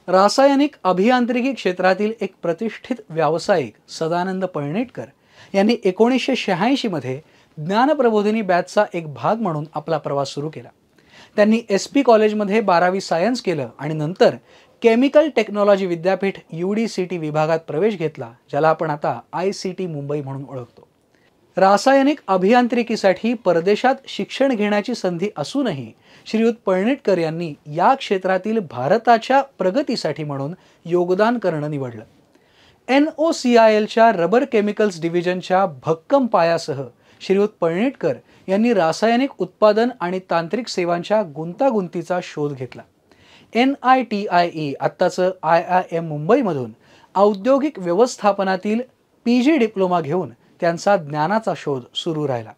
रासायनिक अभियांत्रिकी क्षेत्रातील एक प्रतिष्ठित व्यावसायिक सदानंद पळणेटकर यांनी 1986 मध्ये ज्ञानप्रबोधिनी बॅचचा एक भाग म्हणून आपला प्रवास सुरू केला. त्यांनी SP कॉलेजमध्ये 12वी सायन्स केलं आणि नंतर केमिकल टेक्नॉलॉजी विद्यापीठ UDCT विभागात प्रवेश घेतला, ज्याला आपण आता ICT मुंबई म्हणून ओळखतो. रासायनिक अभियांत्रिकीसाठी परदेशात शिक्षण घेण्याची संधी असूनही श्रीयुत पळणेटकर यांनी या क्षेत्रातील भारताच्या प्रगतीसाठी म्हणून योगदान करणं निवडलं. NOCILच्या रबर केमिकल्स डिव्हिजनच्या भक्कम पायासह श्रीयुत पळणेटकर यांनी रासायनिक उत्पादन आणि तांत्रिक सेवांच्या गुंतागुंतीचा शोध घेतला. NITIE आत्ताचं IIM मुंबईमधून औद्योगिक व्यवस्थापनातील PG डिप्लोमा घेऊन त्यांचा ज्ञानाचा शोध सुरू राहिला.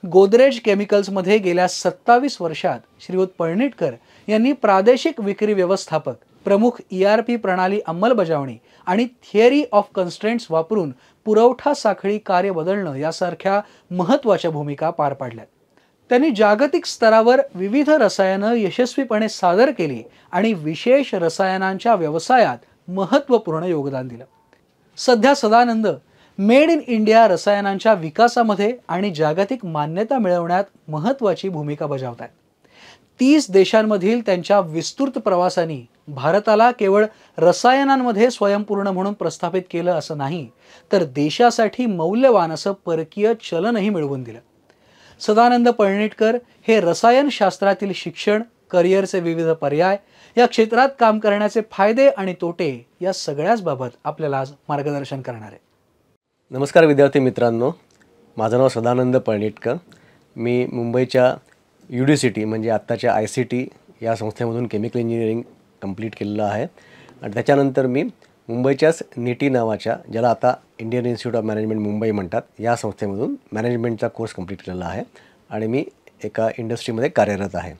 गोदरेज केमिकल्समध्ये गेल्या 27 वर्षात श्रीयुत पळणेटकर यांनी प्रादेशिक विक्री व्यवस्थापक, प्रमुख ERP प्रणाली अंमलबजावणी आणि थिअरी ऑफ कन्स्ट्रेंट्स वापरून पुरवठा साखळी कार्य बदलणं यासारख्या महत्त्वाच्या भूमिका पार पाडल्या. त्यांनी जागतिक स्तरावर विविध रसायनं यशस्वीपणे सादर केली आणि विशेष रसायनांच्या व्यवसायात महत्त्वपूर्ण योगदान दिलं. सध्या सदानंद मेड इन इंडिया रसायनांच्या विकासामध्ये आणि जागतिक मान्यता मिळवण्यात महत्त्वाची भूमिका बजावतात. 30 देशांमधील त्यांच्या विस्तृत प्रवासाने भारताला केवळ रसायनांमध्ये स्वयंपूर्ण म्हणून प्रस्थापित केलं असं नाही, तर देशासाठी मौल्यवान असं परकीय चलनही मिळवून दिलं. सदानंद पळणेटकर हे रसायनशास्त्रातील शिक्षण, करिअरचे विविध पर्याय, या क्षेत्रात काम करण्याचे फायदे आणि तोटे या सगळ्याच बाबत आपल्याला आज मार्गदर्शन करणार आहे. नमस्कार विद्यार्थी मित्रांनो, माझं नाव सदानंद पळणेटकर. मी मुंबईच्या UDCT म्हणजे आत्ताच्या ICT या संस्थेमधून केमिकल इंजिनिअरिंग कंप्लीट केलेलं आहे आणि त्याच्यानंतर मी मुंबईच्याच NITI नावाच्या, ज्याला आता Indian institute of management Mumbai म्हणतात, या संस्थेमधून मॅनेजमेंटचा कोर्स कंप्लीट केलेला आहे आणि मी एका इंडस्ट्रीमध्ये कार्यरत आहे.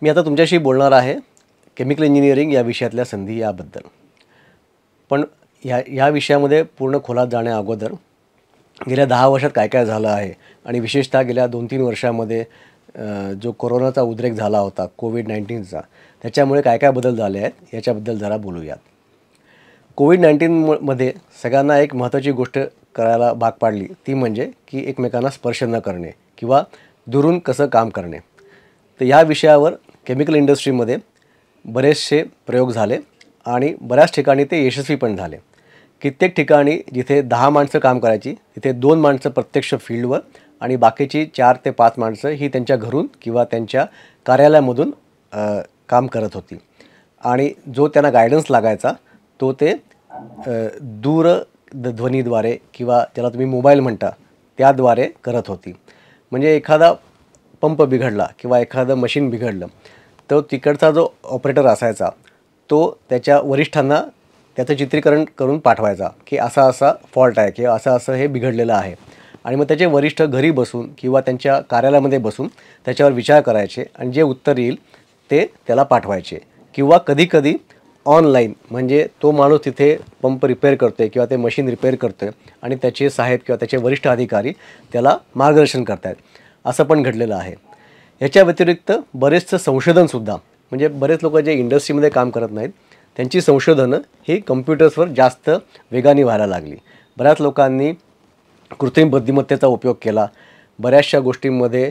मी आता तुमच्याशी बोलणार आहे केमिकल इंजिनिअरिंग या विषयातल्या संधी याबद्दल. पण ह्या विषयामध्ये पूर्ण खोलात जाण्या अगोदर गेल्या 10 वर्षात काय काय झालं आहे आणि विशेषतः गेल्या 2-3 वर्षामध्ये जो कोरोनाचा उद्रेक झाला होता, COVID-19चा, त्याच्यामुळे काय काय बदल झाले आहेत याच्याबद्दल जरा बोलूयात. COVID-19मध्ये सगळ्यांना एक महत्त्वाची गोष्ट करायला भाग पाडली, ती म्हणजे की एकमेकांना स्पर्श न करणे किंवा दुरून कसं काम करणे. तर या विषयावर केमिकल इंडस्ट्रीमध्ये बरेचसे प्रयोग झाले आणि बऱ्याच ठिकाणी ते यशस्वी पण झाले. कित्येक ठिकाणी जिथे 10 माणसं काम करायची तिथे 2 माणसं प्रत्यक्ष फील्डवर आणि बाकीची 4 ते 5 माणसं ही त्यांच्या घरून किंवा त्यांच्या कार्यालयामधून काम करत होती आणि जो त्यांना गायडन्स लागायचा तो ते दूरध्वनीद्वारे किंवा ज्याला तुम्ही मोबाईल म्हणता त्याद्वारे करत होती. म्हणजे एखादा पंप बिघडला किंवा एखादं मशीन बिघडलं तर तिकडचा जो ऑपरेटर असायचा तो त्याच्या वरिष्ठांना त्याचं चित्रीकरण करून पाठवायचा की असा असा फॉल्ट आहे किंवा असं असं हे बिघडलेलं आहे आणि मग त्याचे वरिष्ठ घरी बसून किंवा त्यांच्या कार्यालयामध्ये बसून त्याच्यावर विचार करायचे आणि जे उत्तर येईल ते त्याला पाठवायचे. किंवा कधीकधी ऑनलाईन, म्हणजे तो माणूस तिथे पंप रिपेअर करतोय किंवा ते मशीन रिपेअर करतोय आणि त्याचे साहेब किंवा त्याचे वरिष्ठ अधिकारी त्याला मार्गदर्शन करतायत, असं पण घडलेलं आहे. याच्या व्यतिरिक्त बरेचसं संशोधनसुद्धा, म्हणजे बरेच लोक जे इंडस्ट्रीमध्ये काम करत नाहीत त्यांची संशोधनं ही कम्प्युटर्सवर जास्त वेगाने व्हायला लागली. बऱ्याच लोकांनी कृत्रिम बुद्धिमत्तेचा उपयोग केला, बऱ्याचशा गोष्टींमध्ये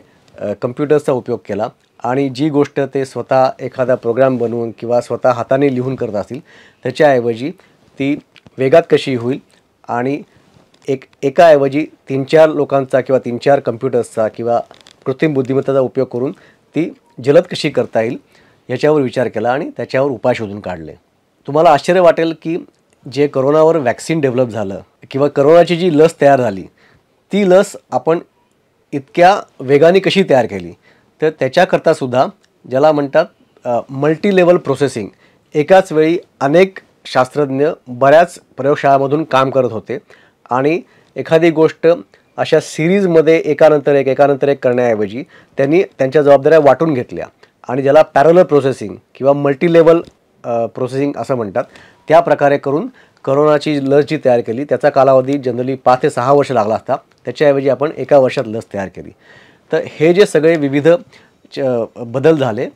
कम्प्युटर्सचा उपयोग केला आणि जी गोष्ट ते स्वतः एखादा प्रोग्राम बनवून किंवा स्वतः हाताने लिहून करत असतील त्याच्याऐवजी ती वेगात कशी होईल आणि एकाऐवजी 3-4 लोकांचा किंवा 3-4 कम्प्युटर्सचा किंवा कृत्रिम बुद्धिमत्तेचा उपयोग करून ती जलद कशी करता येईल याच्यावर विचार केला आणि त्याच्यावर उपाय शोधून काढले. तुम्हाला आश्चर्य वाटेल की जे कोरोनावर वॅक्सिन डेव्हलप झालं किंवा कोरोनाची जी लस तयार झाली ती लस आपण इतक्या वेगाने कशी तयार केली, तर त्याच्याकरतासुद्धा ज्याला म्हणतात मल्टी लेवल प्रोसेसिंग, एकाच वेळी अनेक शास्त्रज्ञ बऱ्याच प्रयोगशाळांमधून काम करत होते आणि एखादी गोष्ट अशा सिरीजमध्ये एकानंतर एक करण्याऐवजी त्यांनी त्यांच्या जबाबदाऱ्या वाटून घेतल्या आणि ज्याला पॅरलल प्रोसेसिंग किंवा मल्टी लेवल प्रोसेसिंग असं म्हणतात, त्या प्रकारे करून कोरोनाची लस जी तयार केली त्याचा कालावधी जनरली 5 ते 6 वर्ष लागला असता, त्याच्याऐवजी आपण 1 वर्षात लस तयार केली. तर हे जे सगळे विविध बदल झाले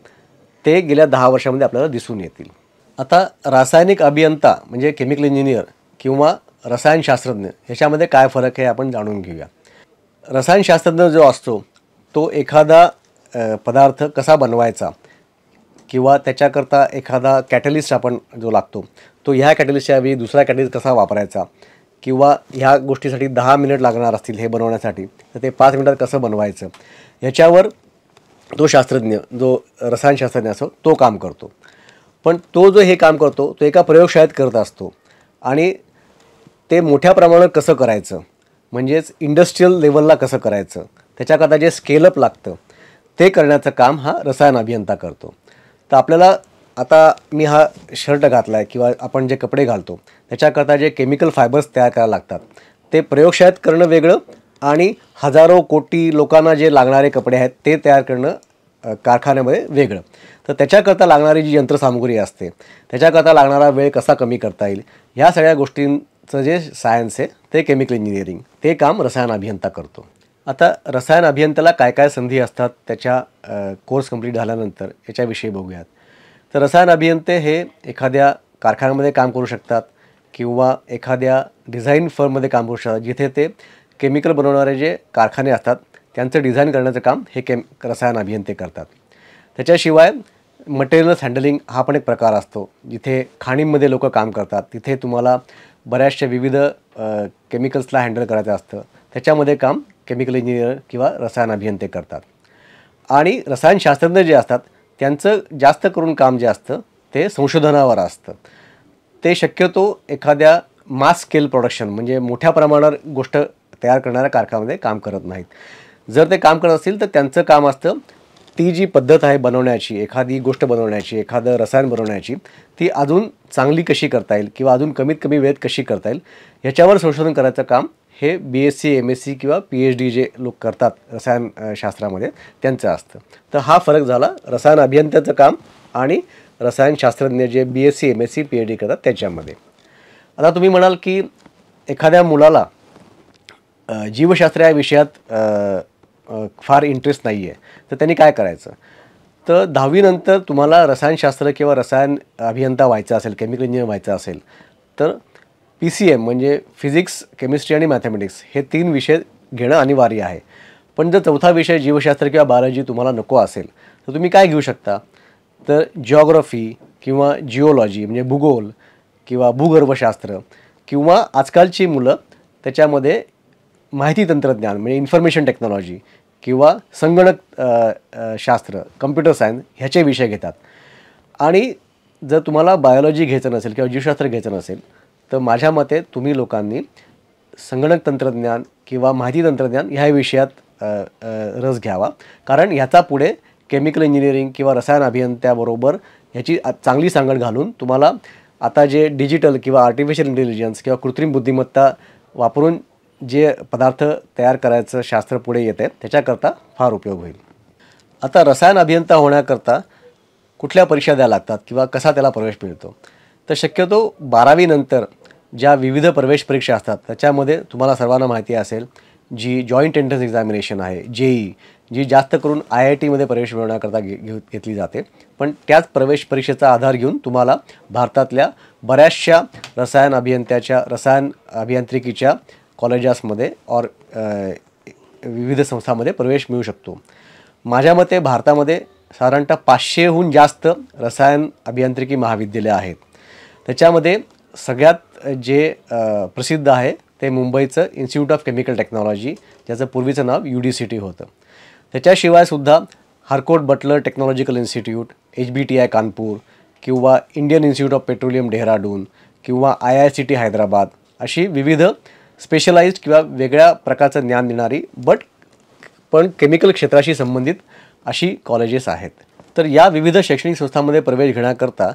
ते गेल्या 10 वर्षामध्ये आपल्याला दिसून येतील. आता रासायनिक अभियंता म्हणजे केमिकल इंजिनियर किंवा रसायनशास्त्रज्ञ ह्याच्यामध्ये काय फरक आहे आपण जाणून घेऊया. रसायनशास्त्रज्ञ जो असतो तो एखादा पदार्थ कसा बनवायचा किंवा त्याच्याकरता एखादा कॅटलिस्ट आपण जो लागतो तो ह्या कॅटलिस्टच्या ऐवजी दुसरा कॅटलिस्ट कसा वापरायचा किंवा ह्या गोष्टीसाठी 10 मिनिट लागणार असतील हे बनवण्यासाठी तर ते 5 मिनिटात कसं बनवायचं ह्याच्यावर तो शास्त्रज्ञ जो रसायनशास्त्रज्ञ असतो तो काम करतो. पण तो जो हे काम करतो तो एका प्रयोगशाळेत करत असतो आणि ते मोठ्या प्रमाणावर कसं करायचं म्हणजेच इंडस्ट्रीयल लेवलला कसं करायचं त्याच्याकरता जे स्केलअप लागतं ते करण्याचं काम हा रसायन अभियंता करतो. तर आपल्याला आता मी हा शर्ट घातला आहे किंवा आपण जे कपडे घालतो त्याच्याकरता जे केमिकल फायबर्स तयार करायला लागतात ते प्रयोगशाळेत करणं वेगळं आणि हजारो कोटी लोकांना जे लागणारे कपडे आहेत ते तयार करणं कारखान्यामध्ये वेगळं. तर त्याच्याकरता लागणारी जी यंत्रसामुग्री असते त्याच्याकरता लागणारा वेळ कसा कमी करता येईल ह्या सगळ्या गोष्टींचं जे सायन्स आहे ते केमिकल इंजिनिअरिंग ते काम रसायन अभियंता करतो. आता रसायन अभियंत्याला काय काय संधी असतात त्याच्या कोर्स कंप्लीट झाल्यानंतर याच्याविषयी बघूयात. तर रसायन अभियंते हे एखाद्या कारखान्यामध्ये काम करू शकतात किंवा एखाद्या डिझाईन फर्ममध्ये काम करू शकतात जिथे ते केमिकल बनवणारे जे कारखाने असतात त्यांचं डिझाईन करण्याचं काम हे रसायन अभियंते करतात. त्याच्याशिवाय मटेरियल्स हँडलिंग हा पण एक प्रकार असतो जिथे खाणींमध्ये लोक काम करतात तिथे तुम्हाला बऱ्याचशा विविध केमिकल्सला हँडल करायचं असतं त्याच्यामध्ये काम केमिकल इंजिनियर किंवा रसायन अभियंते करतात. आणि रसायनशास्त्रज्ञ जे असतात त्यांचं जास्त करून काम जे असतं ते संशोधनावर असतं. ते शक्यतो एखाद्या मास स्केल प्रोडक्शन म्हणजे मोठ्या प्रमाणावर गोष्ट तयार करणाऱ्या कारखान्यामध्ये काम करत नाहीत. जर ते काम करत असतील तर त्यांचं काम असतं ती जी पद्धत आहे बनवण्याची एखादी गोष्ट बनवण्याची एखादं रसायन बनवण्याची ती अजून चांगली कशी करता येईल किंवा अजून कमीत कमी वेळेत कशी करता येईल ह्याच्यावर संशोधन करायचं काम हे BSc MSc किंवा PhD जे लोक करतात रसायनशास्त्रामध्ये त्यांचं असतं. तर हा फरक झाला रसायन अभियंत्याचं काम आणि रसायनशास्त्रज्ञ जे BSc MSc PhD करतात त्याच्यामध्ये. आता तुम्ही म्हणाल की एखाद्या मुलाला जीवशास्त्र या विषयात फार इंटरेस्ट नाही आहे तर त्यांनी काय करायचं. तर 10वी नंतर तुम्हाला रसायनशास्त्र किंवा रसायन अभियंता व्हायचं असेल केमिकल इंजिनियर व्हायचं असेल तर PCM म्हणजे फिजिक्स केमिस्ट्री आणि मॅथमॅटिक्स हे 3 विषय घेणं अनिवार्य आहे. पण जर चौथा विषय जीवशास्त्र किंवा बायोलॉजी तुम्हाला नको असेल तर तुम्ही काय घेऊ शकता तर जिओग्राफी किंवा जिओलॉजी म्हणजे भूगोल किंवा भूगर्भशास्त्र किंवा आजकालची मुलं त्याच्यामध्ये माहिती तंत्रज्ञान म्हणजे इन्फॉर्मेशन टेक्नॉलॉजी किंवा संगणक शास्त्र कम्प्युटर सायन्स ह्याचे विषय घेतात. आणि जर तुम्हाला बायोलॉजी घ्यायचं नसेल किंवा जीवशास्त्र घ्यायचं नसेल तर माझ्या मते तुम्ही लोकांनी संगणक तंत्रज्ञान किंवा माहिती तंत्रज्ञान ह्या विषयात रस घ्यावा. कारण ह्याचा पुढे केमिकल इंजिनिअरिंग किंवा रसायन अभियंत्याबरोबर ह्याची चांगली सांगड घालून तुम्हाला आता जे डिजिटल किंवा आर्टिफिशियल इंटेलिजन्स किंवा कृत्रिम बुद्धिमत्ता वापरून जे पदार्थ तयार करायचं शास्त्र पुढे येते त्याच्याकरता फार उपयोग होईल. आता रसायन अभियंता होण्याकरता कुठल्या परीक्षा द्याव्या लागतात किंवा कसा त्याला प्रवेश मिळतो. तर शक्यतो 12वी नंतर ज्या विविध प्रवेश परीक्षा असतात त्याच्यामध्ये तुम्हाला सर्वांना माहिती असेल जी जॉईंट एंट्रन्स एक्झामिनेशन आहे JEE जी जास्त करून IITमध्ये प्रवेश मिळवण्याकरता घेतली जाते. पण त्याच प्रवेश परीक्षेचा आधार घेऊन तुम्हाला भारतातल्या बऱ्याचशा रसायन अभियांत्रिकीच्या कॉलेजेसमध्ये और विविध संस्थांमध्ये प्रवेश मिळू शकतो. माझ्या मते भारतामध्ये साधारणतः 500हून जास्त रसायन अभियांत्रिकी महाविद्यालय आहेत. त्याच्यामध्ये सगळ्यात जे प्रसिद्ध आहे ते मुंबईचं इन्स्टिट्यूट ऑफ केमिकल टेक्नॉलॉजी ज्याचं पूर्वीचं नाव UDCT होतं. त्याच्याशिवाय सुद्धा Harcourt Butler technological institute HBTI Kanpur किंवा Indian institute of petroleum Dehradun किंवा IICT हैदराबाद अशी विविध स्पेशलाइज्ड किंवा वेगळ्या प्रकारचं ज्ञान देणारी पण केमिकल क्षेत्राशी संबंधित अशी कॉलेजेस आहेत. तर या विविध शैक्षणिक संस्थांमध्ये प्रवेश घेण्याकरता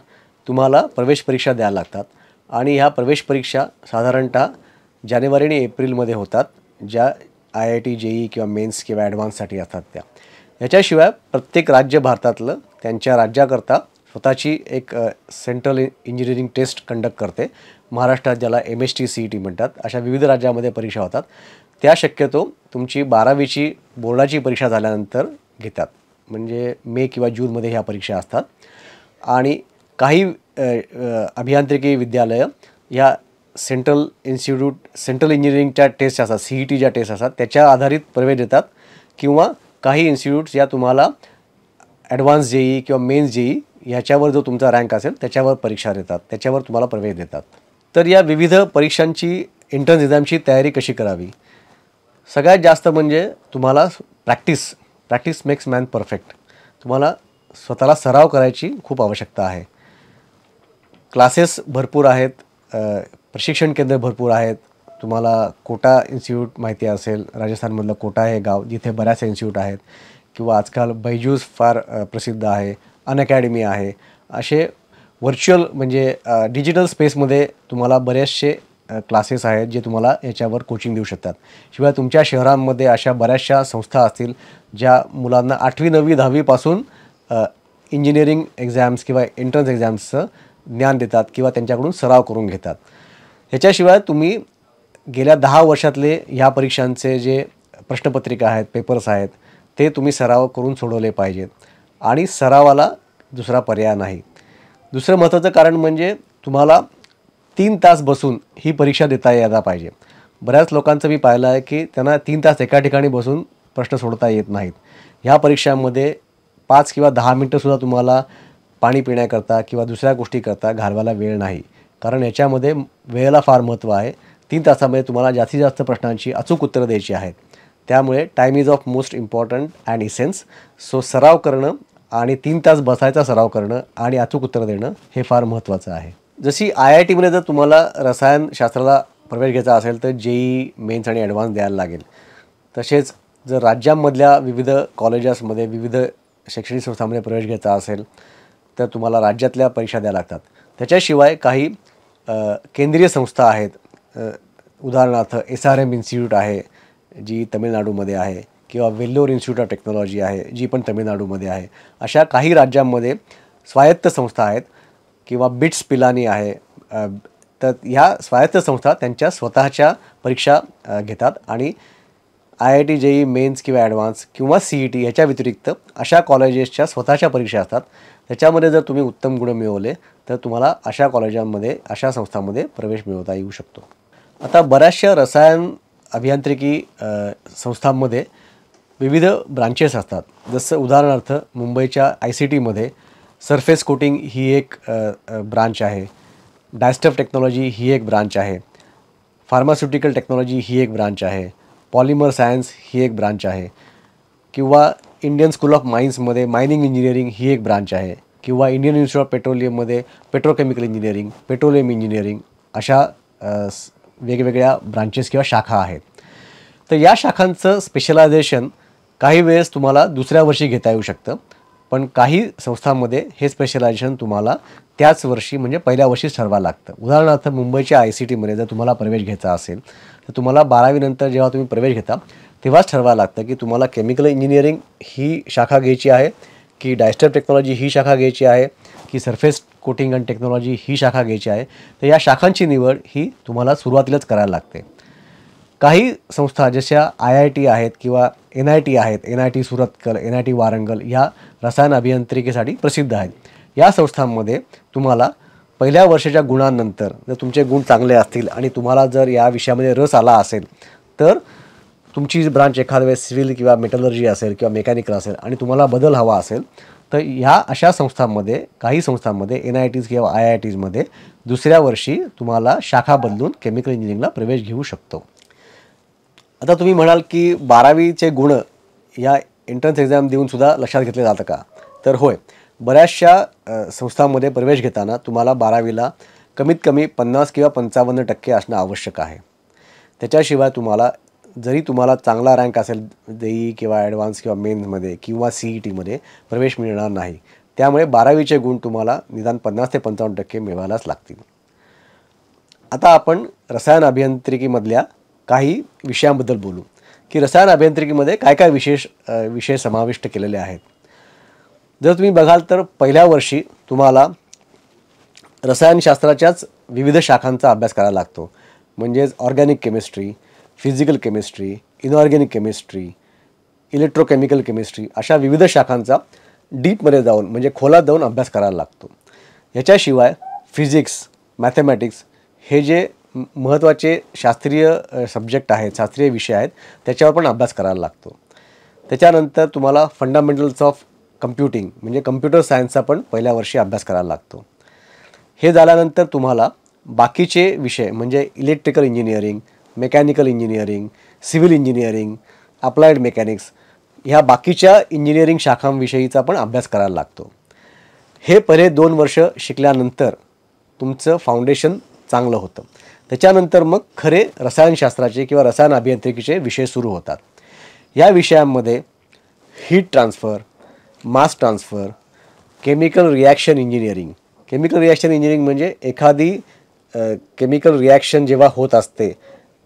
तुम्हाला प्रवेश परीक्षा द्यायला लागतात आणि ह्या प्रवेश परीक्षा साधारणतः जानेवारी आणि एप्रिलमध्ये होतात ज्या IIT JEE किंवा मेन्स किंवा ॲडव्हान्ससाठी असतात त्या. याच्याशिवाय प्रत्येक राज्य भारतातलं त्यांच्या राज्याकरता स्वतःची एक सेंट्रल इंजिनिअरिंग टेस्ट कंडक्ट करते. महाराष्ट्रात ज्याला MST CET म्हणतात अशा विविध राज्यामध्ये परीक्षा होतात. त्या शक्यतो तुमची 12वीची बोर्डाची परीक्षा झाल्यानंतर घेतात म्हणजे मे किंवा जूनमध्ये ह्या परीक्षा असतात. आणि काही अभियांत्रिकी विद्यालय या सेंट्रल इंजिनिअरिंगच्या टेस्ट असतात, CET ज्या टेस्ट असतात त्याच्या आधारित प्रवेश देतात, किंवा काही इन्स्टिट्यूट्स या तुम्हाला ॲडव्हान्स JEE किंवा मेन्स JEE ह्याच्यावर जो तुमचा रँक असेल त्याच्यावर परीक्षा देतात, त्याच्यावर तुम्हाला प्रवेश देतात. तर या विविध परीक्षांची एंट्रन्स एक्झामची तयारी कशी करावी? सगळ्यात जास्त म्हणजे तुम्हाला प्रॅक्टिस मेक्स मॅन परफेक्ट. तुम्हाला स्वतःला सराव करायची खूप आवश्यकता आहे. क्लासेस भरपूर आहेत, प्रशिक्षण केंद्र भरपूर आहेत. तुम्हाला कोटा इन्स्टिट्यूट माहिती असेल, राजस्थानमधलं कोटा हे गाव जिथे बऱ्याच इन्स्टिट्यूट आहेत, किंवा आजकाल बैजूस फार प्रसिद्ध आहे, अनअकॅडमी आहे. असे व्हर्च्युअल म्हणजे डिजिटल स्पेसमध्ये तुम्हाला बरेचसे क्लासेस आहेत जे तुम्हाला याच्यावर कोचिंग देऊ शकतात. शिवाय तुमच्या शहरांमध्ये अशा बऱ्याचशा संस्था असतील ज्या मुलांना 8वी 9वी 10वीपासून इंजिनिअरिंग एक्झाम्स किंवा एंट्रन्स एक्झाम्सचं ज्ञान देतात किंवा त्यांच्याकडून सराव करून घेतात. ह्याच्याशिवाय तुम्ही गेल्या 10 वर्षातले ह्या परीक्षांचे जे प्रश्नपत्रिका आहेत, पेपर्स आहेत, ते तुम्ही सराव करून सोडवले पाहिजेत. आणि सरावाला दुसरा पर्याय नाही. दुसरं महत्त्वाचं कारण म्हणजे तुम्हाला 3 तास बसून ही परीक्षा देता यायला पाहिजे. बऱ्याच लोकांचं मी पाहिलं आहे की त्यांना 3 तास एका ठिकाणी बसून प्रश्न सोडवता येत नाहीत. ह्या परीक्षांमध्ये 5 किंवा 10 मिनटंसुद्धा तुम्हाला पाणी पिण्याकरता किंवा दुसऱ्या गोष्टीकरता घालवायला वेळ नाही. कारण याच्यामध्ये वेळेला फार महत्त्व आहे. 3 तासामध्ये तुम्हाला जास्तीत जास्त प्रश्नांची अचूक उत्तरं द्यायची आहेत. त्यामुळे time is of most important and essence. So सराव करणं आणि 3 तास बसायचा सराव करणं आणि अचूक उत्तरं देणं हे फार महत्त्वाचं आहे. जशी IITमध्ये जर तुम्हाला रसायनशास्त्राला प्रवेश घ्यायचा असेल तर JEE मेन्स आणि ॲडव्हान्स द्यायला लागेल. तसेच जर राज्यांमधल्या विविध कॉलेजेसमध्ये, विविध शैक्षणिक संस्थांमध्ये प्रवेश घ्यायचा असेल तर तुम्हाला राज्यातल्या परीक्षा द्यायला लागतात. त्याच्याशिवाय काही केंद्रीय संस्था आहेत, उदाहरणार्थ SRM इन्स्टिट्यूट आहे जी तमिळनाडूमध्ये आहे, किंवा वेल्लोर इन्स्टिट्यूट ऑफ टेक्नॉलॉजी आहे जी पण तमिळनाडूमध्ये आहे. अशा काही राज्यांमध्ये स्वायत्त संस्था आहेत, किंवा बिट्स पिलानी आहे. तर ह्या स्वायत्त संस्था त्यांच्या स्वतःच्या परीक्षा घेतात आणि IIT JEE मेन्स किंवा ॲडव्हान्स किंवा CET ह्याच्या व्यतिरिक्त अशा कॉलेजेसच्या स्वतःच्या परीक्षा असतात. त्याच्यामध्ये जर तुम्ही उत्तम गुण मिळवले तर तुम्हाला अशा कॉलेजांमध्ये, अशा संस्थांमध्ये प्रवेश मिळवता येऊ शकतो. आता बऱ्याचशा रसायन अभियांत्रिकी संस्थांमध्ये विविध ब्रांचेस असतात. जसं उदाहरणार्थ मुंबईच्या ICTमध्ये सरफेस कोटिंग ही एक ब्रांच आहे, डायस्टफ टेक्नॉलॉजी ही एक ब्रांच आहे, फार्मास्युटिकल टेक्नॉलॉजी ही एक ब्रांच आहे, पॉलिमर सायन्स ही एक ब्रांच आहे, किंवा इंडियन स्कूल ऑफ माइन्समध्ये मायनिंग इंजिनिअरिंग ही एक ब्रांच आहे, किंवा इंडियन इन्स्टिट्यूट ऑफ पेट्रोलियममध्ये पेट्रोकेमिकल इंजिनिअरिंग, पेट्रोलियम इंजिनिअरिंग अशा वेगवेगळ्या ब्रांचेस किंवा शाखा आहेत. तर या शाखांचं स्पेशलायझेशन काही वेळेस तुम्हाला दुसऱ्या वर्षी घेता येऊ शकतं, पण काही संस्थांमध्ये हे स्पेशलायझेशन तुम्हाला त्याच वर्षी म्हणजे पहिल्या वर्षीच ठरवावं लागतं. उदाहरणार्थ मुंबईच्या ICTमध्ये जर तुम्हाला प्रवेश घ्यायचा असेल तर तुम्हाला 12वी नंतर जेव्हा तुम्ही प्रवेश घेता तेव्हाच ठरवावं लागतं की तुम्हाला केमिकल इंजिनिअरिंग ही शाखा घ्यायची आहे, की डायस्टफ टेक्नॉलॉजी ही शाखा घ्यायची आहे, की सरफेस कोटिंग अँड टेक्नॉलॉजी ही शाखा घ्यायची आहे. तर या शाखांची निवड ही तुम्हाला सुरुवातीलाच करायला लागते. काही संस्था जशा IIT आहेत किंवा NIT आहेत, NIT सुरतकल, NIT वारंगल ह्या रसायन अभियांत्रिकीसाठी प्रसिद्ध आहेत. या संस्थांमध्ये तुम्हाला पहिल्या वर्षाच्या गुणांनंतर जर तुमचे गुण चांगले असतील आणि तुम्हाला जर या विषयामध्ये रस आला असेल तर तुमची ब्रांच एखाद्या वेळेस सिव्हिल किंवा मेटलर्जी असेल किंवा मेकॅनिकल असेल आणि तुम्हाला बदल हवा असेल तर ह्या अशा संस्थांमध्ये, काही संस्थांमध्ये NITs किंवा IITsमध्ये दुसऱ्या वर्षी तुम्हाला शाखा बदलून केमिकल इंजिनिअरिंगला प्रवेश घेऊ शकतो. आता तुम्ही म्हणाल की 12वीचे गुण या एंट्रन्स एक्झाम देऊनसुद्धा लक्षात घेतले जातं का? तर होय, बऱ्याचशा संस्थांमध्ये प्रवेश घेताना तुम्हाला 12वीला कमीत कमी 50 किंवा 55% असणं आवश्यक आहे. त्याच्याशिवाय जरी तुम्हाला चांगला रँक असेल JEE किंवा ॲडव्हान्स किंवा मेन्समध्ये किंवा CETमध्ये प्रवेश मिळणार नाही. त्यामुळे 12वीचे गुण तुम्हाला निदान 50 ते 55% मिळवायलाच लागतील. आता आपण रसायन अभियांत्रिकीमधल्या काही विषयांबद्दल बोलू की रसायन अभियांत्रिकीमध्ये काय काय विषय समाविष्ट केलेले आहेत. जर तुम्ही बघाल तर पहिल्या वर्षी तुम्हाला रसायनशास्त्राच्याच विविध शाखांचा अभ्यास करायला लागतो. म्हणजेच organic chemistry, physical chemistry, inorganic chemistry, electrochemical chemistry अशा विविध शाखांचा डीपमध्ये जाऊन म्हणजे खोलात जाऊन अभ्यास करायला लागतो. याच्याशिवाय फिजिक्स, मॅथमॅटिक्स हे जे महत्त्वाचे शास्त्रीय सब्जेक्ट आहेत, शास्त्रीय विषय आहेत, त्याच्यावर पण अभ्यास करायला लागतो. त्याच्यानंतर तुम्हाला फंडामेंटल्स ऑफ कम्प्युटिंग म्हणजे कम्प्युटर सायन्सचा पण पहिल्या वर्षी अभ्यास करायला लागतो. हे झाल्यानंतर तुम्हाला बाकीचे विषय म्हणजे electrical engineering, mechanical engineering, civil engineering, applied mechanics ह्या बाकीच्या इंजिनिअरिंग शाखांविषयीचा पण अभ्यास करायला लागतो. हे पहिले 2 वर्ष शिकल्यानंतर तुमचं फाउंडेशन चांगलं होतं. त्याच्यानंतर मग खरे रसायनशास्त्राचे किंवा रसायन अभियांत्रिकीचे विषय सुरू होतात. या विषयांमध्ये heat transfer, mass transfer, chemical reaction engineering. Chemical reaction engineering म्हणजे एखादी केमिकल रिॲक्शन जेव्हा होत असते,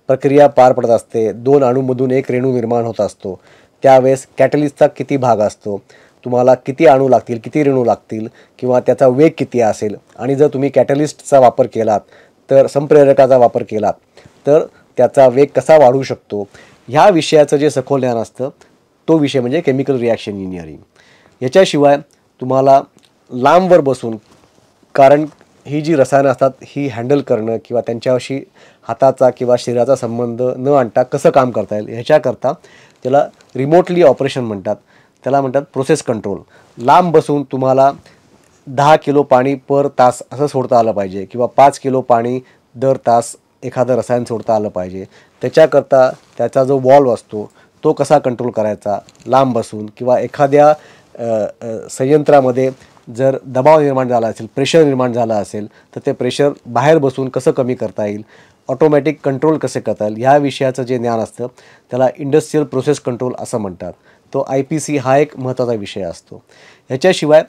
प्रक्रिया पार पडत असते, 2 अणूमधून एक रेणू निर्माण होत असतो, त्यावेळेस कॅटलिस्टचा किती भाग असतो, तुम्हाला किती अणू लागतील, किती रेणू लागतील किंवा त्याचा वेग किती असेल, आणि जर तुम्ही कॅटलिस्टचा वापर केलात तर संप्रेरकाचा वापर केलात तर त्याचा वेग कसा वाढू शकतो, ह्या विषयाचं जे सखोल ज्ञान असतं तो विषय म्हणजे केमिकल रिॲक्शन इंजिनिअरिंग. याच्याशिवाय तुम्हाला लांबवर बसून, कारण ही जी रसायनं असतात ही हँडल करणं किंवा त्यांच्याशी हाताचा किंवा शरीराचा संबंध न आणता कसं काम करता येईल ह्याच्याकरता त्याला रिमोटली ऑपरेशन म्हणतात, त्याला म्हणतात प्रोसेस कंट्रोल. लांब बसून तुम्हाला 10 किलो पाणी पर तास असं सोडता आलं पाहिजे किंवा 5 किलो पाणी दर तास एखादं रसायन सोडता आलं पाहिजे. त्याच्याकरता त्याचा जो वॉल्व असतो तो कसा कंट्रोल करायचा लांब बसून, किंवा एखाद्या संयंत्रामध्ये जर दबाव निर्माण झाला असेल, प्रेशर निर्माण झाला असेल तर ते प्रेशर बाहेर बसून कसं कमी करता येईल, ऑटोमॅटिक कंट्रोल कसे करता येईल, ह्या विषयाचं जे ज्ञान असतं त्याला इंडस्ट्रियल प्रोसेस कंट्रोल असं म्हणतात. तो IPC हा एक महत्त्वाचा विषय असतो. ह्याच्याशिवाय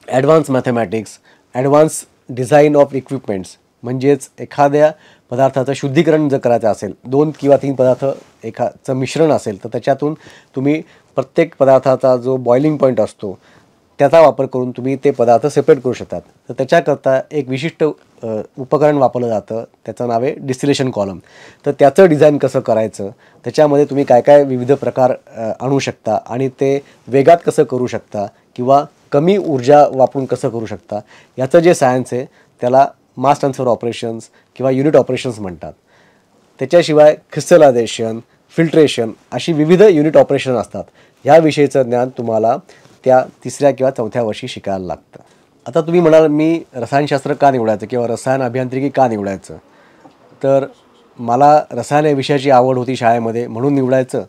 advance mathematics, advance design of equipments म्हणजेच एखाद्या पदार्थाचं शुद्धीकरण जर करायचं असेल, 2 किंवा 3 पदार्थ एकाचं मिश्रण असेल तर त्याच्यातून तुम्ही प्रत्येक पदार्थाचा जो बॉइलिंग पॉईंट असतो त्याचा वापर करून तुम्ही ते पदार्थ सेपरेट करू शकतात. तर त्याच्याकरता एक विशिष्ट उपकरण वापरलं जातं, त्याचं नाव आहे डिस्टिलेशन कॉलम. तर त्याचं डिझाईन कसं करायचं, त्याच्यामध्ये तुम्ही काय काय विविध प्रकार आणू शकता आणि ते वेगात कसं करू शकता किंवा कमी ऊर्जा वापरून कसं करू शकता, याचं जे सायन्स आहे त्याला मास ट्रान्सफर ऑपरेशन्स किंवा युनिट ऑपरेशन्स म्हणतात. त्याच्याशिवाय क्रिस्टलायझेशन, फिल्ट्रेशन अशी विविध युनिट ऑपरेशन असतात. ह्याविषयीचं ज्ञान तुम्हाला त्या 3ऱ्या किंवा 4थ्या वर्षी शिकायला लागतं. आता तुम्ही म्हणाल मी रसायनशास्त्र का निवडायचं किंवा रसायन अभियांत्रिकी का निवडायचं, तर मला रसायन या विषयाची आवड होती शाळेमध्ये म्हणून निवडायचं,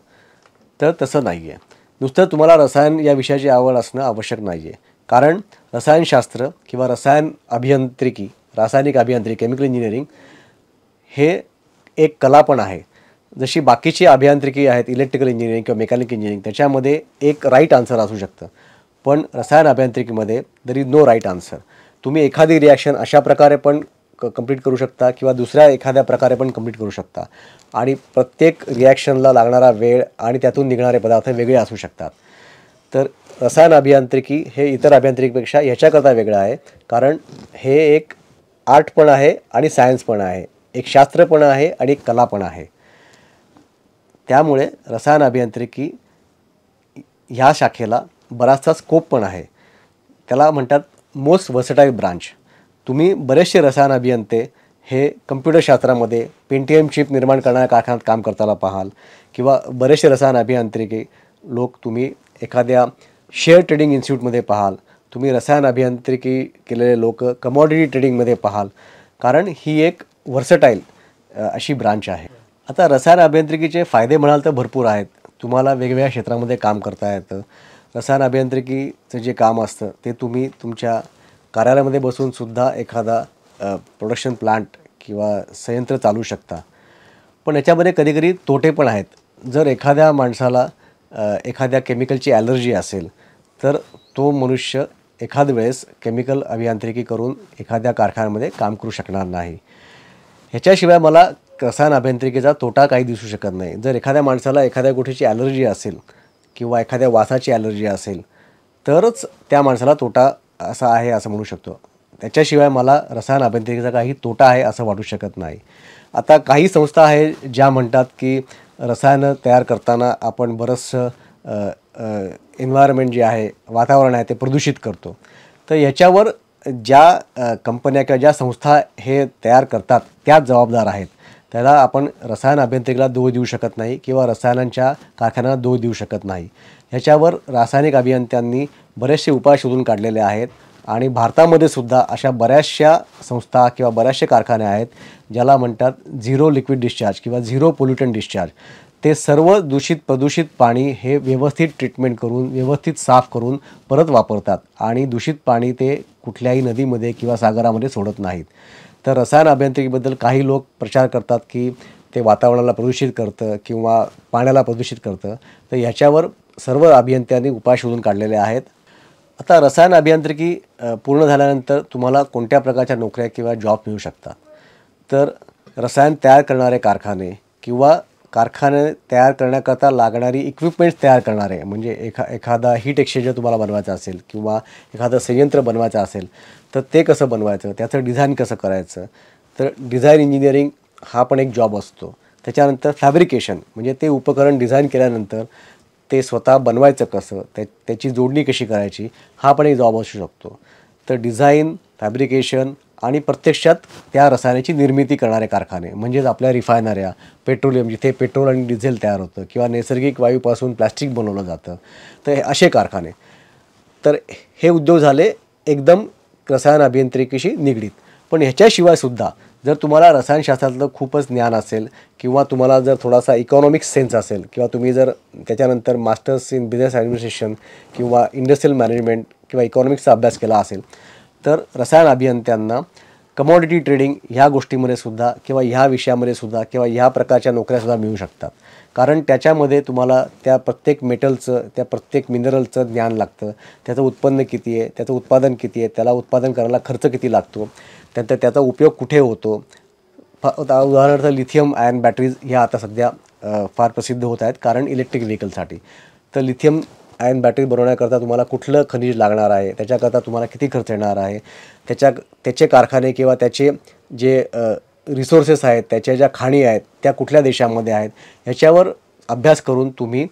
तर तसं नाही आहे. नुसतं तुम्हाला रसायन या विषयाची आवड असणं आवश्यक नाही आहे. कारण रसायनशास्त्र किंवा रसायन अभियांत्रिकी, रासायनिक अभियांत्रिकी, केमिकल इंजिनिअरिंग हे एक कला पण आहे. जशी बाकीची अभियांत्रिकी आहेत, इलेक्ट्रिकल इंजिनिअरिंग किंवा मेकॅनिकल इंजिनिअरिंग, त्याच्यामध्ये एक राईट आन्सर असू शकतं. पण रसायन अभियांत्रिकीमध्ये there is no right answer. तुम्ही एखादी रिॲक्शन अशा प्रकारे पण कंप्लीट करू शकता किंवा दुसऱ्या एखाद्या प्रकारे पण कंप्लीट करू शकता, आणि प्रत्येक रिॲक्शनला लागणारा वेळ आणि त्यातून निघणारे पदार्थ वेगळे असू शकतात. तर रसायन अभियांत्रिकी हे इतर अभियांत्रिकीपेक्षा ह्याच्याकरता वेगळं आहे, कारण हे एक आर्ट पण आहे आणि सायन्स पण आहे, एक शास्त्र पण आहे आणि एक कला पण आहे. त्यामुळे रसायन अभियांत्रिकी ह्या शाखेला बराचसा स्कोप पण आहे. त्याला म्हणतात मोस्ट वर्सटाईल ब्रांच. तुम्ही बरेचसे रसायन अभियंते हे कम्प्युटरशास्त्रामध्ये पेंटियम चिप निर्माण करणाऱ्या कारखान्यात काम करताना पाहाल, किंवा बरेचसे रसायन अभियांत्रिकी लोक तुम्ही एखाद्या शेअर ट्रेडिंग इन्स्टिट्यूटमध्ये पाहाल, तुम्ही रसायन अभियांत्रिकी केलेले लोक कमॉडिटी ट्रेडिंगमध्ये पाहाल, कारण ही एक वर्सटाईल अशी ब्रांच आहे. आता रसायन अभियांत्रिकीचे फायदे म्हणाल तर भरपूर आहेत. तुम्हाला वेगवेगळ्या क्षेत्रामध्ये काम करता येतं. रसायन अभियांत्रिकीचं जे काम असतं ते तुम्ही तुमच्या कार्यालयामध्ये बसूनसुद्धा एखादा प्रोडक्शन प्लांट किंवा संयंत्र चालवू शकता. पण याच्यामध्ये कधीकधी तोटे पण आहेत. जर एखाद्या माणसाला एखाद्या केमिकलची ॲलर्जी असेल तर तो मनुष्य एखाद वेळेस केमिकल अभियांत्रिकी करून एखाद्या कारखान्यामध्ये काम करू शकणार नाही. ह्याच्याशिवाय मला रसायन अभियांत्रिकीचा तोटा काही दिसू शकत नाही. जर एखाद्या माणसाला एखाद्या गोष्टीची ॲलर्जी असेल किंवा एखाद्या वासाची ॲलर्जी असेल तरच त्या माणसाला तोटा असा आहे असं म्हणू शकतो. त्याच्याशिवाय मला रसायन अभियांत्रिकीचा काही तोटा आहे असं वाटू शकत नाही. आता काही संस्था आहे ज्या म्हणतात की रसायनं तयार करताना आपण बरंचसं एन्व्हायरमेंट जे आहे, वातावरण आहे ते प्रदूषित करतो. तर ह्याच्यावर ज्या कंपन्या किंवा ज्या संस्था हे तयार करतात त्याच जबाबदार आहेत. त्याला आपण रसायन अभियांत्रिकीला दोष देऊ शकत नाही किंवा रसायनांच्या कारखान्यांना दोष देऊ शकत नाही. ह्याच्यावर रासायनिक अभियंत्यांनी बरेचसे उपाय शोधून काढलेले आहेत आणि भारतामध्ये सुद्धा अशा बऱ्याचशा संस्था किंवा बऱ्याचशे कारखाने आहेत ज्याला म्हणतात झिरो लिक्विड डिस्चार्ज किंवा झिरो पोल्युटंट डिस्चार्ज. ते सर्व प्रदूषित पाणी हे व्यवस्थित ट्रीटमेंट करून व्यवस्थित साफ करून परत वापरतात आणि दूषित पाणी ते कुठल्याही नदीमध्ये किंवा सागरामध्ये सोडत नाहीत. तर रसायन अभियांत्रिकीबद्दल काही लोक प्रचार करतात की ते वातावरणाला प्रदूषित करतं किंवा पाण्याला प्रदूषित करतं. तर ह्याच्यावर सर्व अभियंत्यांनी उपाय शोधून काढलेले आहेत. आता रसायन अभियांत्रिकी पूर्ण झाल्यानंतर तुम्हाला कोणत्या प्रकारच्या नोकऱ्या किंवा जॉब मिळू शकतात. तर रसायन तयार करणारे कारखाने किंवा कारखाने तयार करण्याकरता लागणारी इक्विपमेंट्स तयार करणारे, म्हणजे एखादा हीट एक्सचेंजर तुम्हाला बनवायचं असेल किंवा एखादं संयंत्र बनवायचं असेल तर ते कसं बनवायचं, त्याचं डिझाईन कसं करायचं. तर डिझाईन इंजिनिअरिंग हा पण एक जॉब असतो. त्याच्यानंतर फॅब्रिकेशन म्हणजे ते उपकरण डिझाईन केल्यानंतर ते स्वतः बनवायचं कसं, त्याची जोडणी कशी करायची, हा पण एक जॉब असू शकतो. तर डिझाईन, फॅब्रिकेशन आणि प्रत्यक्षात त्या रसायनाची निर्मिती करणारे कारखाने म्हणजेच आपल्या रिफायनऱ्या, पेट्रोलियम जिथे पेट्रोल आणि डिझेल तयार होतं किंवा नैसर्गिक वायूपासून प्लॅस्टिक बनवलं जातं, तर असे कारखाने. तर हे उद्योग झाले एकदम रसायन अभियांत्रिकीशी निगडीत. पण ह्याच्याशिवायसुद्धा जर तुम्हाला रसायनशास्त्रातलं खूपच ज्ञान असेल किंवा तुम्हाला जर थोडासा इकॉनॉमिक्स सेन्स असेल किंवा तुम्ही जर त्याच्यानंतर मास्टर्स इन बिझनेस ॲडमिनिस्ट्रेशन किंवा इंडस्ट्रियल मॅनेजमेंट किंवा इकॉनॉमिक्सचा अभ्यास केला असेल तर रसायन अभियंत्यांना कमॉडिटी ट्रेडिंग ह्या गोष्टीमध्ये सुद्धा किंवा ह्या विषयामध्ये सुद्धा किंवा ह्या प्रकारच्या नोकऱ्यासुद्धा मिळू शकतात. कारण त्याच्यामध्ये तुम्हाला त्या प्रत्येक मेटलचं, त्या प्रत्येक मिनरलचं ज्ञान लागतं. त्याचं उत्पन्न किती आहे, त्याचं उत्पादन किती आहे, त्याला उत्पादन करायला खर्च किती लागतो, त्यानंतर त्याचा उपयोग कुठे होतो. उदाहरणार्थ लिथियम आयन बॅटरीज ह्या आता सध्या फार प्रसिद्ध होत आहेत कारण इलेक्ट्रिक व्हेकलसाठी. तर लिथियम आयन बॅटरी बनवण्याकरता तुम्हाला कुठलं खनिज लागणार आहे, त्याच्याकरता तुम्हाला किती खर्च येणार आहे, त्याचे कारखाने किंवा त्याचे जे रिसोर्सेस आहेत, त्याच्या ज्या खाणी आहेत त्या कुठल्या देशामध्ये आहेत, ह्याच्यावर अभ्यास करून तुम्ही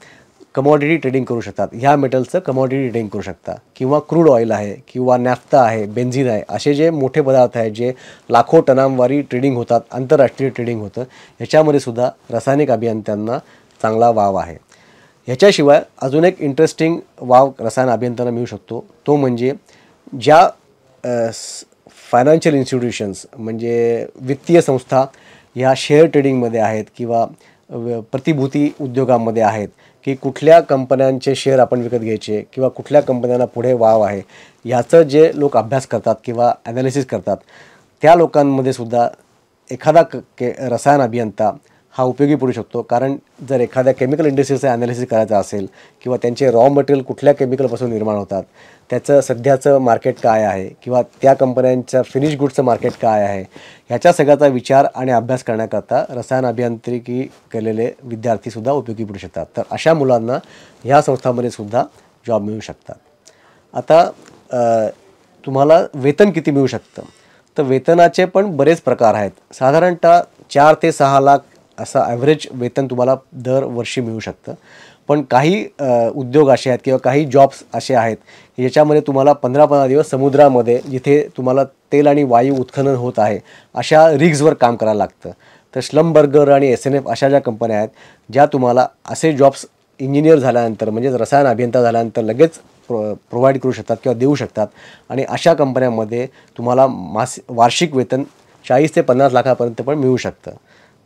कमॉडिटी ट्रेडिंग करू शकतात. ह्या मेटलचं कमॉडिटी ट्रेडिंग करू शकता. किंवा क्रूड ऑइल आहे किंवा नॅफ्ता आहे, बेन्झिन आहे, असे जे मोठे पदार्थ आहेत जे लाखो टनांवारी ट्रेडिंग होतात, आंतरराष्ट्रीय ट्रेडिंग होतं, ह्याच्यामध्ये सुद्धा रासायनिक अभियंत्यांना चांगला वाव आहे. ह्याच्याशिवाय अजून एक इंटरेस्टिंग वाव रसायन अभियंत्यांना मिळू शकतो. तो म्हणजे ज्या फायनान्शियल इन्स्टिट्यूशन्स म्हणजे वित्तीय संस्था ह्या शेअर ट्रेडिंगमध्ये आहेत किंवा प्रतिभूती उद्योगामध्ये आहेत की कुठल्या कंपन्यांचे शेअर आपण विकत घ्यायचे किंवा कुठल्या कंपन्यांना पुढे वाव आहे, ह्याचं जे लोक अभ्यास करतात किंवा ॲनालिसिस करतात, त्या लोकांमध्ये सुद्धा एखादा रसायन अभियंता हा उपयोगी पडू शकतो. कारण जर एखाद्या केमिकल इंडस्ट्रीचं ॲनालिसिस करायचं असेल किंवा त्यांचे रॉ मटेरियल कुठल्या केमिकलपासून निर्माण होतात, त्याचं सध्याचं मार्केट काय आहे किंवा त्या कंपन्यांच्या फिनिश गुड्सचं मार्केट काय आहे, ह्याच्या सगळ्याचा विचार आणि अभ्यास करण्याकरता रसायन अभियांत्रिकी केलेले विद्यार्थीसुद्धा उपयोगी पडू शकतात. तर अशा मुलांना ह्या संस्थांमध्ये सुद्धा जॉब मिळू शकतात. आता तुम्हाला वेतन किती मिळू शकतं, तर वेतनाचे पण बरेच प्रकार आहेत. साधारणतः 4 ते 6 लाख असं ॲव्हरेज वेतन तुम्हाला दरवर्षी मिळू शकतं. पण काही उद्योग असे आहेत किंवा काही जॉब्स असे आहेत याच्यामध्ये तुम्हाला 15-15 दिवस समुद्रामध्ये जिथे तुम्हाला तेल आणि वायू उत्खनन होत आहे अशा रिग्सवर काम करायला लागतं. तर श्लमबर्गर आणि SNF अशा ज्या कंपन्या आहेत ज्या तुम्हाला असे जॉब्स इंजिनियर झाल्यानंतर म्हणजेच रसायन अभियंता झाल्यानंतर लगेच प्रोव्हाइड करू शकतात किंवा देऊ शकतात. आणि अशा कंपन्यांमध्ये तुम्हाला वार्षिक वेतन 40 ते 50 लाखापर्यंत पण मिळू शकतं.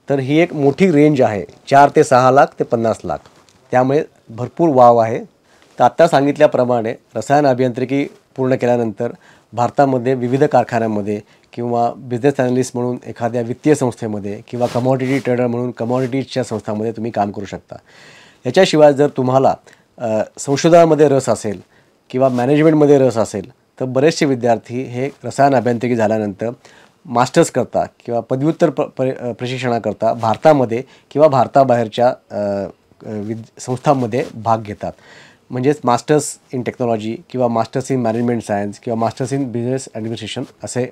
तर ही एक मोठी रेंज आहे, 4 ते 6 लाख ते 50 लाख. त्यामुळे भरपूर वाव आहे. तर आत्ता सांगितल्याप्रमाणे रसायन अभियांत्रिकी पूर्ण केल्यानंतर भारतामध्ये विविध कारखान्यांमध्ये किंवा बिझनेस ॲनालिस्ट म्हणून एखाद्या वित्तीय संस्थेमध्ये किंवा कमॉडिटी ट्रेडर म्हणून कमॉडिटीजच्या संस्थांमध्ये तुम्ही काम करू शकता. याच्याशिवाय जर तुम्हाला संशोधनामध्ये रस असेल किंवा मॅनेजमेंटमध्ये रस असेल तर बरेचसे विद्यार्थी हे रसायन अभियांत्रिकी झाल्यानंतर मास्टर्स करता किंवा पदव्युत्तर प्रशिक्षणाकरता भारतामध्ये किंवा भारताबाहेरच्या संस्थांमध्ये भाग घेतात. म्हणजेच मास्टर्स इन टेक्नॉलॉजी किंवा मास्टर्स इन मॅनेजमेंट सायन्स किंवा मास्टर्स इन बिझनेस ॲडमिनिस्ट्रेशन असे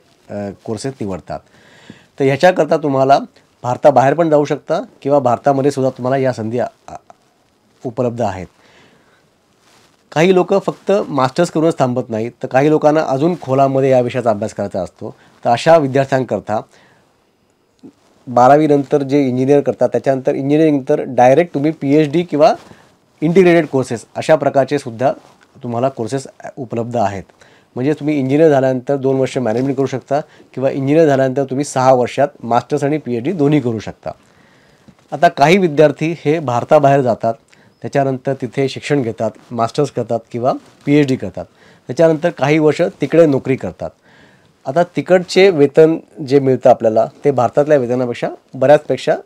कोर्सेस निवडतात. तर ह्याच्याकरता तुम्हाला भारताबाहेर पण जाऊ शकता किंवा भारतामध्ये सुद्धा तुम्हाला या संधी उपलब्ध आहेत. काही लोक फक्त मास्टर्स करूनच थांबत नाहीत, तर काही लोकांना अजून खोलामध्ये या विषयाचा अभ्यास करायचा असतो. तर अशा विद्यार्थ्यांकरता 12वी नंतर जे इंजिनियर करतात, त्याच्यानंतर इंजिनिअरिंगनंतर डायरेक्ट तुम्ही PhD किंवा इंटिग्रेटेड कोर्सेस अशा प्रकारचे सुद्धा तुम्हाला कोर्सेस उपलब्ध आहेत. म्हणजे तुम्ही इंजिनियर झाल्यानंतर 2 वर्ष मॅनेजमेंट करू शकता किंवा इंजिनियर झाल्यानंतर तुम्ही 6 वर्षात मास्टर्स आणि PhD दोन्ही करू शकता. आता काही विद्यार्थी हे भारताबाहेर जातात, त्याच्यानंतर तिथे शिक्षण घेतात, मास्टर्स करतात किंवा PhD करतात. त्याच्यानंतर काही वर्ष तिकडे नोकरी करतात. आता तिकडचे वेतन जे मिळतं आपल्याला ते भारतातल्या वेतनापेक्षा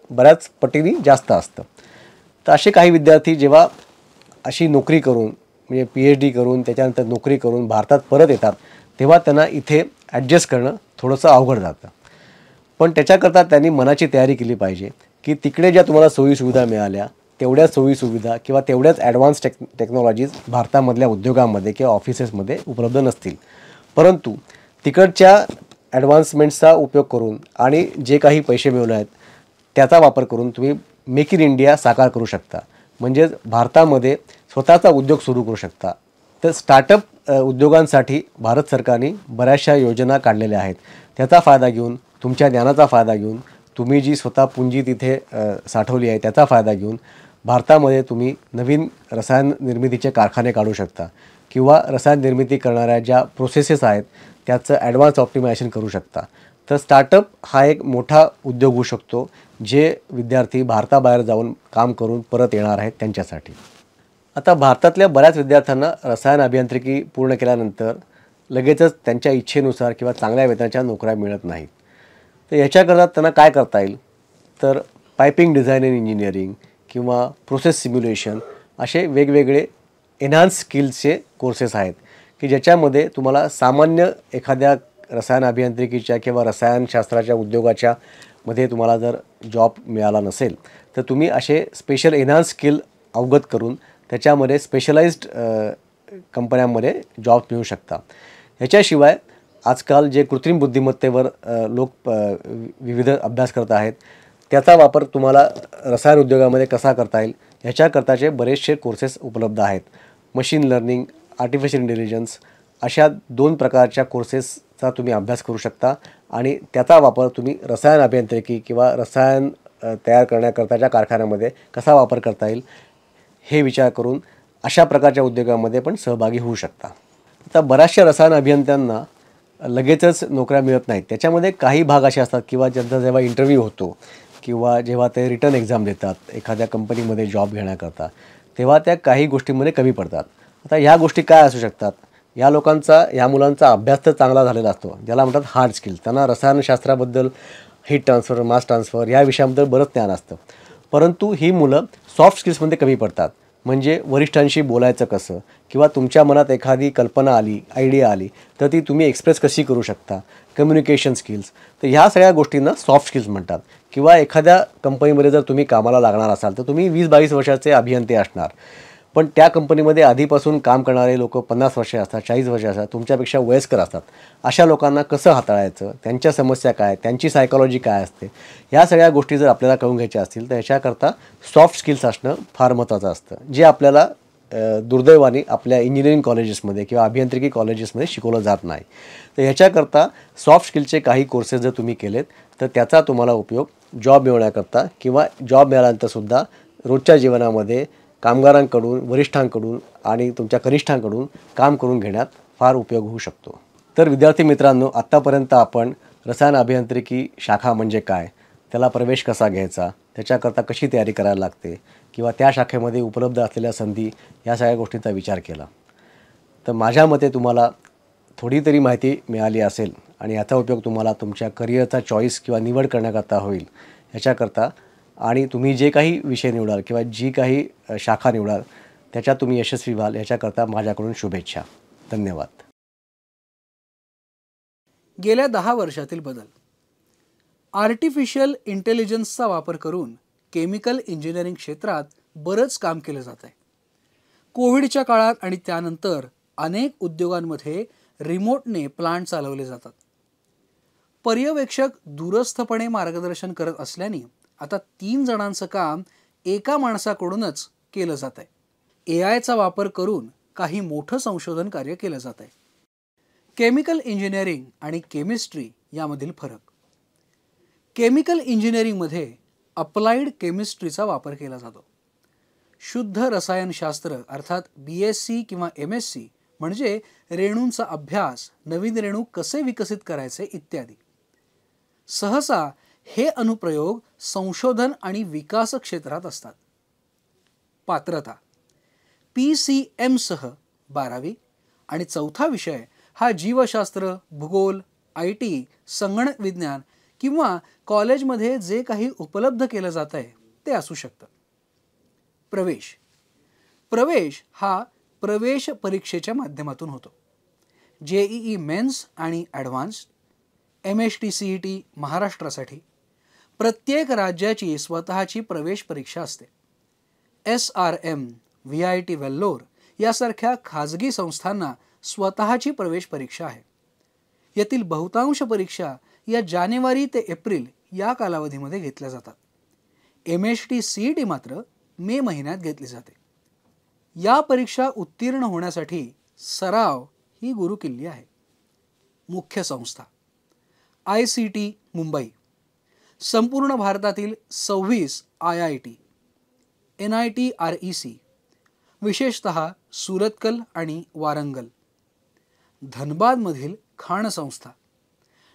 बऱ्याच पटीने जास्त असतं. तर असे काही विद्यार्थी जेव्हा अशी नोकरी करून म्हणजे PhD करून त्याच्यानंतर नोकरी करून भारतात परत येतात, तेव्हा त्यांना इथे ॲडजस्ट करणं थोडंसं अवघड जातं. पण त्याच्याकरता त्यांनी मनाची तयारी केली पाहिजे की तिकडे ज्या तुम्हाला सोयीसुविधा मिळाल्या तेवढ्याच सोयीसुविधा किंवा तेवढ्याच ॲडव्हान्स टेक्नॉलॉजीज भारतामधल्या उद्योगांमध्ये किंवा ऑफिसेसमध्ये उपलब्ध नसतील. परंतु तिकडच्या ॲडव्हान्समेंट्सचा उपयोग करून आणि जे काही पैसे मिळवले आहेत त्याचा वापर करून तुम्ही मेक इन इंडिया साकार करू शकता. म्हणजेच भारतामध्ये स्वतःचा उद्योग सुरू करू शकता. तर स्टार्टअप उद्योगांसाठी भारत सरकारने बऱ्याचशा योजना काढलेल्या आहेत. त्याचा फायदा घेऊन, तुमच्या ज्ञानाचा फायदा घेऊन, तुम्ही जी स्वतः पुंजी तिथे साठवली आहे त्याचा फायदा घेऊन भारतामध्ये तुम्ही नवीन रसायन निर्मितीचे कारखाने काढू शकता किंवा रसायन निर्मिती करणाऱ्या ज्या प्रोसेसेस आहेत त्याचं ॲडव्हान्स ऑप्टिमायझेशन करू शकता. तर स्टार्टअप हा एक मोठा उद्योग होऊ शकतो जे विद्यार्थी भारताबाहेर जाऊन काम करून परत येणार आहेत त्यांच्यासाठी. आता भारतातल्या बऱ्याच विद्यार्थ्यांना रसायन अभियांत्रिकी पूर्ण केल्यानंतर लगेचच त्यांच्या इच्छेनुसार किंवा चांगल्या वेतनाच्या नोकऱ्या मिळत नाहीत. तर याच्याकरता त्यांना काय करता येईल, तर पायपिंग डिझाईन इन इंजिनिअरिंग किंवा प्रोसेस सिम्युलेशन असे वेगवेगळे एन्हान्स स्किल्सचे कोर्सेस आहेत की ज्याच्यामध्ये तुम्हाला सामान्य एखाद्या रसायन अभियांत्रिकीच्या किंवा रसायनशास्त्राच्या उद्योगाच्या मध्ये तुम्हाला जर जॉब मिळाला नसेल तर तुम्ही असे स्पेशल एन्हान्स स्किल अवगत करून त्याच्यामध्ये स्पेशलाइज्ड कंपन्यांमध्ये जॉब मिळू शकता. ह्याच्याशिवाय आजकाल जे कृत्रिम बुद्धिमत्तेवर लोक विविध अभ्यास करत आहेत त्याचा वापर तुम्हाला रसायन उद्योगामध्ये कसा करता येईल ह्याच्याकरताचे बरेचसे कोर्सेस उपलब्ध आहेत. मशीन लर्निंग, आर्टिफिशियल इंटेलिजन्स अशा 2 प्रकारच्या कोर्सेसचा तुम्ही अभ्यास करू शकता आणि त्याचा वापर तुम्ही रसायन अभियांत्रिकी किंवा रसायन तयार करण्याकरताच्या कारखान्यामध्ये कसा वापर करता येईल हे विचार करून अशा प्रकारच्या उद्योगामध्ये पण सहभागी होऊ शकता. आता बऱ्याचशा रसायन अभियंत्यांना लगेचच नोकऱ्या मिळत नाहीत. त्याच्यामध्ये काही भाग असे असतात किंवा ज्यांचा जेव्हा इंटरव्ह्यू होतो किंवा जेव्हा ते रिटर्न एक्झाम देतात एखाद्या कंपनीमध्ये जॉब घेण्याकरता तेव्हा त्या काही गोष्टींमध्ये कमी पडतात. आता ह्या गोष्टी काय असू शकतात, या मुलांचा अभ्यास तर चांगला झालेला असतो, ज्याला म्हणतात हार्ड स्किल्स. त्यांना रसायनशास्त्राबद्दल, हीट ट्रान्सफर, मास ट्रान्सफर या विषयाबद्दल बरंच ज्ञान असतं. परंतु ही मुलं सॉफ्ट स्किल्समध्ये कमी पडतात. म्हणजे वरिष्ठांशी बोलायचं कसं किंवा तुमच्या मनात एखादी कल्पना आली, आयडिया आली तर ती तुम्ही एक्सप्रेस कशी करू शकता, कम्युनिकेशन स्किल्स. तर ह्या सगळ्या गोष्टींना सॉफ्ट स्किल्स म्हणतात. किंवा एखाद्या कंपनीमध्ये जर तुम्ही कामाला लागणार असाल तर तुम्ही 20-22 वर्षाचे अभियंते असणार, पण त्या कंपनीमध्ये आधीपासून काम करणारे लोक 50 वर्षे असतात, 40 वर्षे असतात, तुमच्यापेक्षा वयस्कर असतात. अशा लोकांना कसं हाताळायचं, त्यांच्या समस्या काय, त्यांची सायकॉलॉजी काय असते, ह्या सगळ्या गोष्टी जर आपल्याला कळून घ्यायच्या असतील तर ह्याच्याकरता सॉफ्ट स्किल्स असणं फार महत्त्वाचं असतं, जे आपल्याला दुर्दैवाने आपल्या इंजिनिअरिंग कॉलेजेसमध्ये किंवा अभियांत्रिकी कॉलेजेसमध्ये शिकवलं जात नाही. तर ह्याच्याकरता सॉफ्ट स्किलचे काही कोर्सेस जर तुम्ही केलेत तर त्याचा तुम्हाला उपयोग जॉब मिळवण्याकरता किंवा जॉब मिळाल्यानंतरसुद्धा रोजच्या जीवनामध्ये कामगारांकडून, वरिष्ठांकडून आणि तुमच्या कनिष्ठांकडून काम करून घेण्यात फार उपयोग होऊ शकतो. तर विद्यार्थी मित्रांनो, आत्तापर्यंत आपण रसायन अभियांत्रिकी शाखा म्हणजे काय, त्याला प्रवेश कसा घ्यायचा, त्याच्याकरता कशी तयारी करायला लागते किंवा त्या शाखेमध्ये उपलब्ध असलेल्या संधी या सगळ्या गोष्टींचा विचार केला. तर माझ्या मते तुम्हाला थोडी तरी माहिती मिळाली असेल आणि याचा उपयोग तुम्हाला तुमच्या करिअरचा चॉईस किंवा निवड करण्याकरता होईल ह्याच्याकरता. आणि तुम्ही जे काही विषय निवडाल किंवा जी काही शाखा निवडाल त्याच्यात तुम्ही यशस्वी व्हाल याच्याकरता माझ्याकडून शुभेच्छा. धन्यवाद. गेल्या 10 वर्षातील बदल. आर्टिफिशियल इंटेलिजन्सचा वापर करून केमिकल इंजिनिअरिंग क्षेत्रात बरंच काम केलं जात आहे. कोविडच्या काळात आणि त्यानंतर अनेक उद्योगांमध्ये रिमोटने प्लांट चालवले जातात. पर्यवेक्षक दूरस्थपणे मार्गदर्शन करत असल्याने आता 3 जणांचं काम एका माणसाकडूनच केलं जात आहे. AIचा वापर करून काही मोठं संशोधन कार्य केलं जात आहे. केमिकल इंजिनिअरिंग आणि केमिस्ट्री यामधील फरक. केमिकल इंजिनिअरिंगमध्ये अप्लाइड केमिस्ट्रीचा वापर केला जातो. शुद्ध रसायनशास्त्र अर्थात BSc किंवा MSc म्हणजे रेणूंचा अभ्यास, नवीन रेणू कसे विकसित करायचे इत्यादी. सहसा हे अनुप्रयोग संशोधन आणि विकास क्षेत्रात असतात. पात्रता. PCM सह 12वी आणि चौथा विषय हा जीवशास्त्र, भूगोल, IT, संगणक विज्ञान किंवा कॉलेजमध्ये जे काही उपलब्ध केलं जात आहे ते असू शकतं. प्रवेश. प्रवेश हा प्रवेश परीक्षेच्या माध्यमातून होतो. JEE मेन्स आणि ॲडव्हान्स्ड, MHT CET महाराष्ट्रासाठी. प्रत्येक राज्याची स्वतःची प्रवेश परीक्षा असते. SRM, VIT वेल्लोर यासारख्या खाजगी संस्थांना स्वतःची प्रवेश परीक्षा आहे. यातील बहुतांश परीक्षा या जानेवारी ते एप्रिल या कालावधीमध्ये घेतल्या जातात. MHT CET मात्र मे महिन्यात घेतली जाते. या परीक्षा उत्तीर्ण होण्यासाठी सराव ही गुरुकिल्ली आहे. मुख्य संस्था. ICT मुंबई. संपूर्ण भारतातील 26 IIT, NIT REC, विशेषतः सुरतकल आणि वारंगल. धनबादमधील खाण संस्था.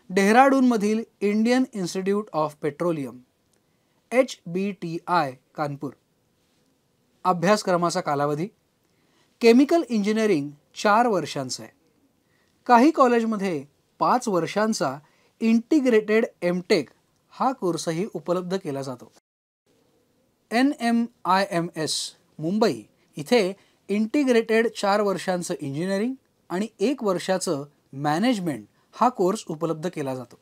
डेहराडूनमधील Indian institute of petroleum, HBTI Kanpur. अभ्यासक्रमाचा कालावधी. केमिकल इंजिनिअरिंग 4 वर्षांचा आहे. काही कॉलेजमध्ये 5 वर्षांचा इंटिग्रेटेड MTech हा कोर्सही उपलब्ध केला जातो. NMIMS मुंबई इथे इंटिग्रेटेड 4 वर्षांचं इंजिनिअरिंग आणि 1 वर्षाचं मॅनेजमेंट हा कोर्स उपलब्ध केला जातो.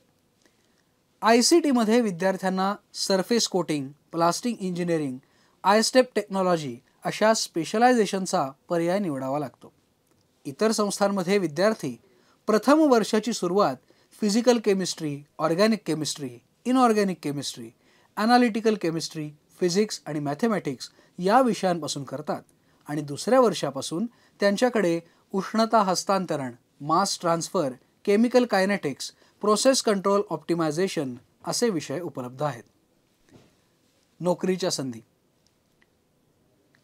ICTमध्ये विद्यार्थ्यांना surface coating, plastic engineering, iStep technology अशा स्पेशलायझेशनचा पर्याय निवडावा लागतो. इतर संस्थांमध्ये विद्यार्थी प्रथम वर्षाची सुरुवात physical chemistry, organic chemistry, inorganic chemistry, analytical chemistry, physics आणि मॅथेमॅटिक्स या विषयांपासून करतात आणि दुसऱ्या वर्षापासून त्यांच्याकडे उष्णता हस्तांतरण, mass transfer, chemical kinetics, process control optimization असे विषय उपलब्ध आहेत. नोकरीच्या संधी.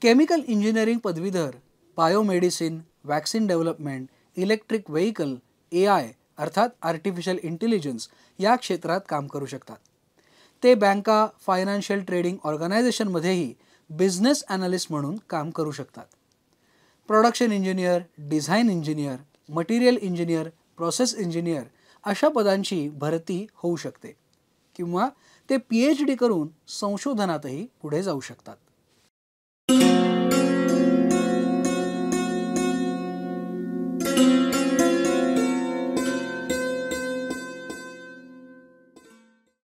केमिकल इंजिनिअरिंग पदवीधर biomedicine, vaccine development, electric vehicle, AI अर्थात आर्टिफिशियल इंटेलिजन्स या क्षेत्रात काम करू शकतात. ते बँका, फायनान्शियल ट्रेडिंग ऑर्गनायझेशनमध्येही बिझनेस ॲनालिस्ट म्हणून काम करू शकतात. Production engineer, design engineer, material engineer, process engineer अशा पदांची भरती होऊ शकते किंवा ते PhD करून संशोधनातही पुढे जाऊ शकतात.